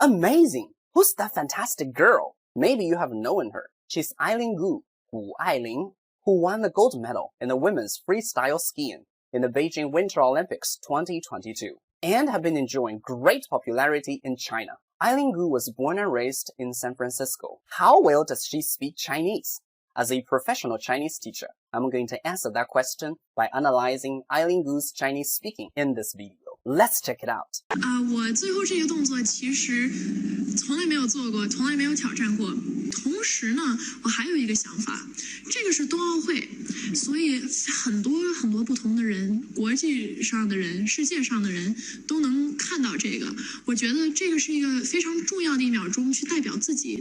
Amazing! Who's that fantastic girl? Maybe you have known her. She's Eileen Gu, Gu Ailing, who won the gold medal in the women's freestyle skiing in the Beijing Winter Olympics 2022, and have been enjoying great popularity in China. Eileen Gu was born and raised in San Francisco. How well does she speak Chinese? As a professional Chinese teacher, I'm going to answer that question by analyzing Eileen Gu's Chinese speaking in this video. Let's check it out. 我最后这个动作其实从来没有做过，从来没有挑战过。同时呢，我还有一个想法，这个是冬奥会，所以很多不同的人，国际上的人，世界上的人都能看到这个。我觉得这个是一个非常重要的1秒钟，去代表自己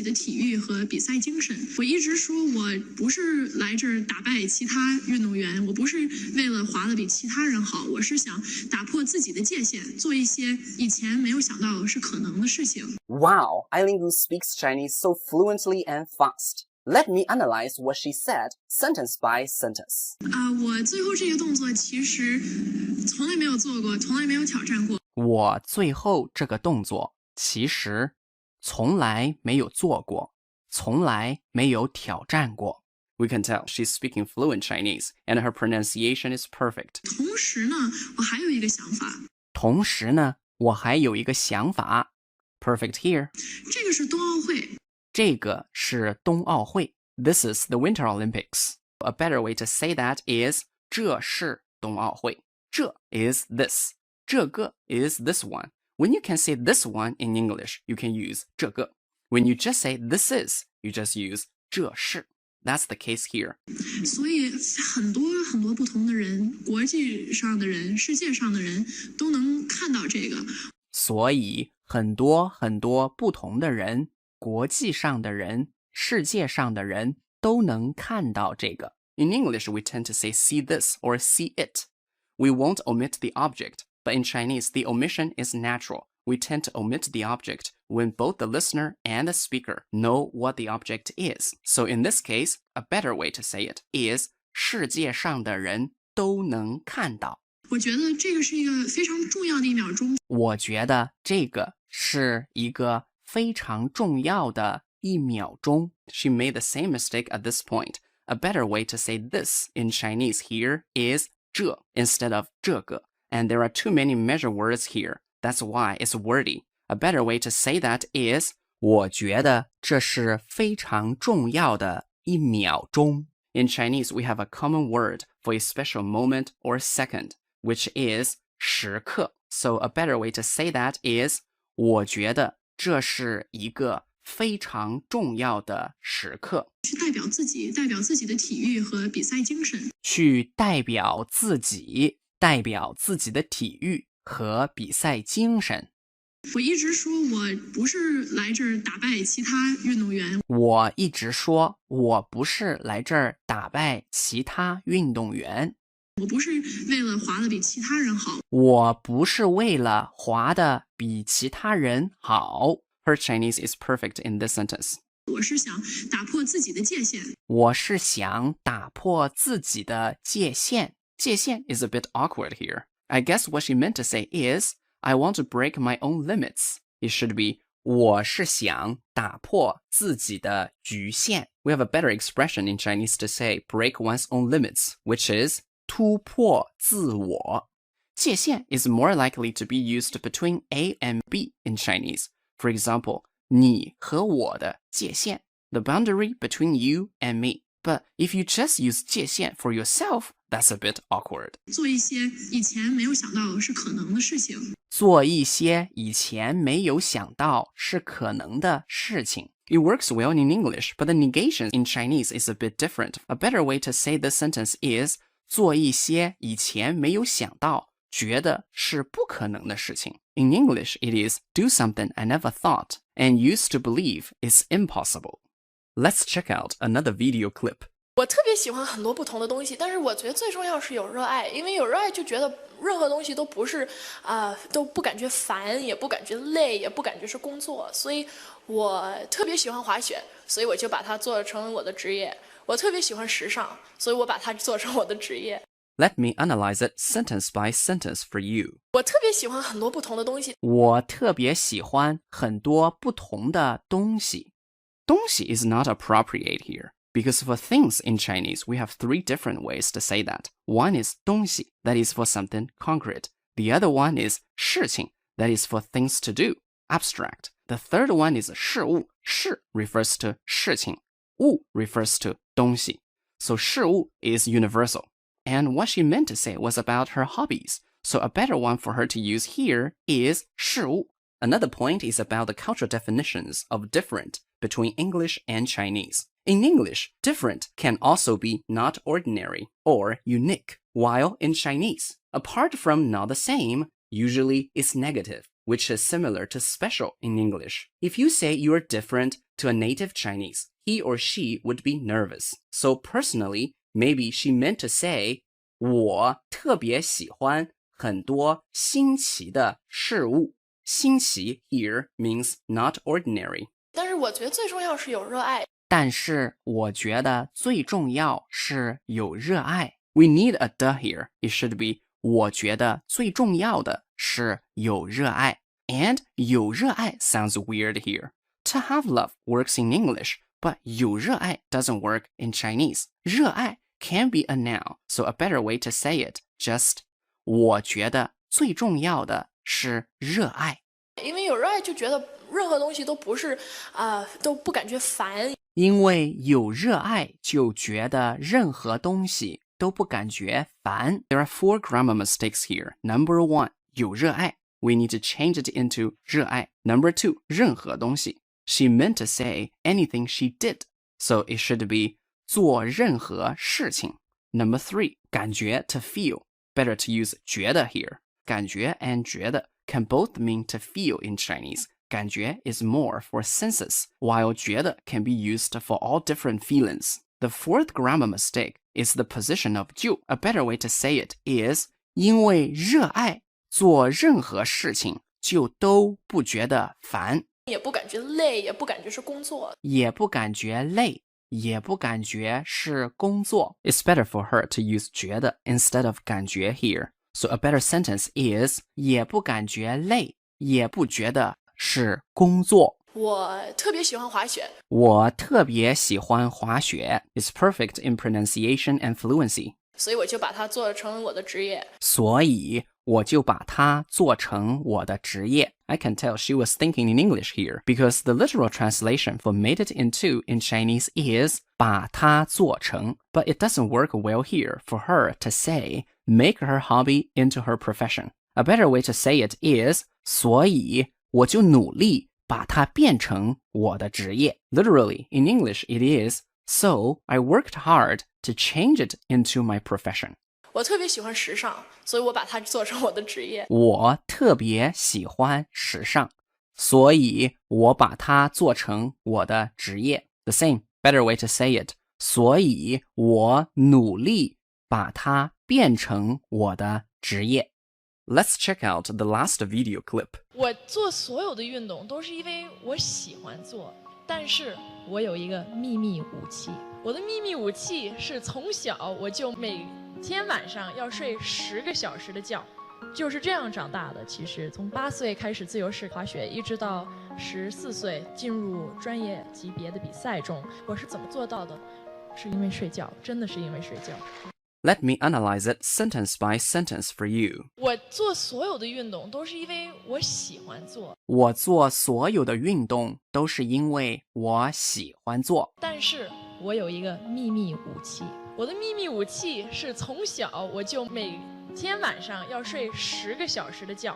的体育和比赛精神。我一直说我不是来这儿打败其他运动员，我不是为了滑得比其他人好，我是想打破自己的界限，做一些以前没有想到是可能的事情。Wow, Eileen Gu speaks Chinese so fluently and fast. Let me analyze what she said, sentence by sentence. 我最后这个动作其实从来没有做过，从来没有挑战过。我最后这个动作其实从来没有做过，从来没有挑战过。We can tell she's speaking fluent Chinese, and her pronunciation is perfect. 同时呢，我还有一个想法。同时呢，我还有一个想法。Perfect here. 这个是冬奥会。这个是冬奥会。This is the Winter Olympics. A better way to say that is 这是冬奥会。这 is this. 这个 is this one. When you can say this one in English, you can use 这个。When you just say this is, you just use 这是。That's the case here. 所以很多不同的人，国际上的人，世界上的人都能看到这个。所以很多不同的人，国际上的人，世界上的人都能看到这个。In English, we tend to say see this or see it. We won't omit the object, but in Chinese, the omission is natural. We tend to omit the object when both the listener and the speaker know what the object is. So in this case, a better way to say it is 世界上的人都能看到。我觉得这个是一个非常重要的1秒钟。我觉得这个是一个非常重要的1秒钟。She made the same mistake at this point. A better way to say this in Chinese here is 这 instead of 这个. And there are too many measure words here. That's why it's wordy. A better way to say that is 我觉得这是非常重要的1秒钟。In Chinese, we have a common word for a special moment or second, which is 时刻. So a better way to say that is 我觉得这是一个非常重要的时刻。去代表自己的体育和比赛精神。去代表自己的体育和比赛精神。我一直说我不是来这儿打败其他运动员。我一直说我不是来这儿打败其他运动员。我不是为了滑得比其他人好。我不是为了滑得比其他人好。Her Chinese is perfect in this sentence. 我是想打破自己的界限。我是想打破自己的界限。界限 is a bit awkward here. I guess what she meant to say is, I want to break my own limits. It should be, 我是想打破自己的局限。We have a better expression in Chinese to say break one's own limits, which is 突破自我。界限 is more likely to be used between A and B in Chinese. For example, 你和我的界限 the boundary between you and me. But if you just use 界限 for yourself, that's a bit awkward. 做一些以前没有想到是可能的事情。做一些以前没有想到是可能的事情。It works well in English, but the negation in Chinese is a bit different. A better way to say this sentence is 做一些以前没有想到觉得是不可能的事情。In English, it is do something I never thought and used to believe is impossible. Let's check out another video clip. 我特别喜欢很多不同的东西，但是我觉得最重要是有热爱，因为有热爱就觉得任何东西都不是都不感觉烦，也不感觉累，也不感觉是工作，所以我特别喜欢滑雪，所以我就把它做成我的职业。我特别喜欢时尚，所以我把它做成我的职业。Let me analyze it sentence by sentence for you. 我特别喜欢很多不同的东西。我特别喜欢很多不同的东西。东西 is not appropriate here, because for things in Chinese, we have three different ways to say that. One is 东西, that is for something concrete. The other one is 事情, that is for things to do, abstract. The third one is 事物, 事 refers to 事情, 物 refers to 东西. So 事物 is universal. And what she meant to say was about her hobbies. So a better one for her to use here is 事物. Another point is about the cultural definitions of different between English and Chinese. In English, different can also be not ordinary or unique, while in Chinese, apart from not the same, usually is negative, which is similar to special in English. If you say you are different to a native Chinese, he or she would be nervous. So personally, maybe she meant to say, 我特别喜欢很多新奇的事物。新奇 here means not ordinary. 但是我觉得最重要是有热爱。但是我觉得最重要是有热爱。We need a the here. It should be 我觉得最重要的是有热爱。And 有热爱 sounds weird here. To have love works in English, but 有热爱 doesn't work in Chinese. 热爱 can be a noun, so a better way to say it, just 我觉得最重要的是热爱。因为有热爱就觉得任何东西都不是都不感觉烦。因为有热爱就觉得任何东西都不感觉烦。There are 4 grammar mistakes here. Number 1, 有热爱. We need to change it into 热爱. Number 2, 任何东西. She meant to say anything she did. So it should be 做任何事情. Number 3, 感觉 to feel. Better to use 觉得 here. 感觉 and 觉得 can both mean to feel in Chinese. 感觉 is more for senses, while 觉得 can be used for all different feelings. The 4th grammar mistake is the position of 就. A better way to say it is 因为热爱做任何事情就都不觉得烦，也不感觉累，也不感觉是工作，也不感觉累，也不感觉是工作。It's better for her to use 觉得 instead of 感觉 here. So a better sentence is 也不感觉累，也不觉得是工作。我特别喜欢滑雪。我特别喜欢滑雪。It's perfect in pronunciation and fluency. 所以我就把它做成我的职业。所以我就把它做成我的职业。I can tell she was thinking in English here, because the literal translation for made it into in Chinese is 把它做成, but it doesn't work well here for her to say make her hobby into her profession. A better way to say it is 所以我就努力把它变成我的职业。Literally, in English it is so I worked hard to change it into my profession. 我特别喜欢时尚，所以我把它做成我的职业。我特别喜欢时尚，所以我把它做成我的职业。The same, better way to say it. 所以我努力把它变成我的职业。Let's check out the last video clip. 我做所有的运动都是因为我喜欢做，但是我有一个秘密武器。我的秘密武器是从小我就每天晚上要睡10个小时的觉，就是这样长大的。其实从8岁开始自由式滑雪，一直到14岁进入专业级别的比赛中，我是怎么做到的？是因为睡觉，真的是因为睡觉。Let me analyze it sentence by sentence for you. 我做所有的运动都是因为我喜欢做。我做所有的运动都是因为我喜欢做。但是我有一个秘密武器。我的秘密武器是从小我就每天晚上要睡10个小时的觉，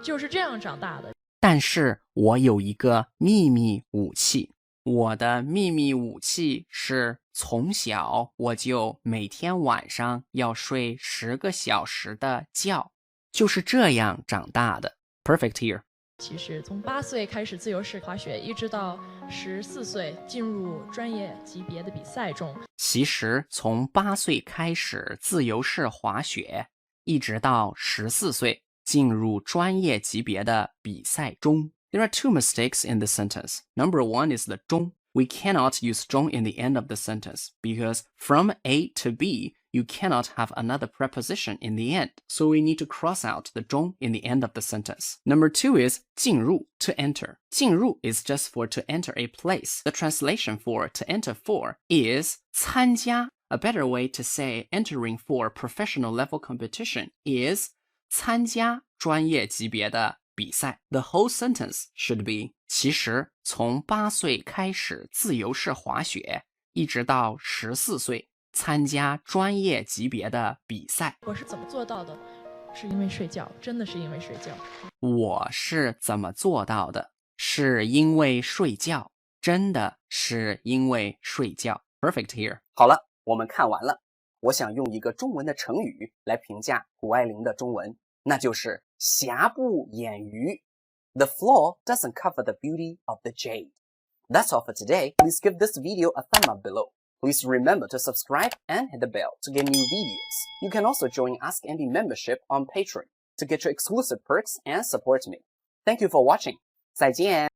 就是这样长大的。但是我有一个秘密武器。我的秘密武器是从小我就每天晚上要睡10个小时的觉，就是这样长大的。Perfect here. 其实从8岁开始自由式滑雪，一直到14岁进入专业级别的比赛中。其实从8岁开始自由式滑雪，一直到14岁进入专业级别的比赛中。There are 2 mistakes in this sentence. Number 1 is the 中. We cannot use 中 in the end of the sentence because from A to B you cannot have another preposition in the end, so we need to cross out the 中 in the end of the sentence. Number 2 is 进入 to enter. 进入 is just for to enter a place. The translation for to enter for is 参加. A better way to say entering for professional level competition is 参加专业级别的比赛. The whole sentence should be 其实从8岁开始自由式滑雪，一直到14岁参加专业级别的比赛。我是怎么做到的？是因为睡觉，真的是因为睡觉。我是怎么做到的？是因为睡觉，真的是因为睡觉。Perfect here. 好了，我们看完了。我想用一个中文的成语来评价谷爱凌的中文，那就是瑕不掩瑜。The flaw doesn't cover the beauty of the jade. That's all for today. Please give this video a thumb up below. Please remember to subscribe and hit the bell to get new videos. You can also join Ask Andy membership on Patreon to get your exclusive perks and support me. Thank you for watching. 再见。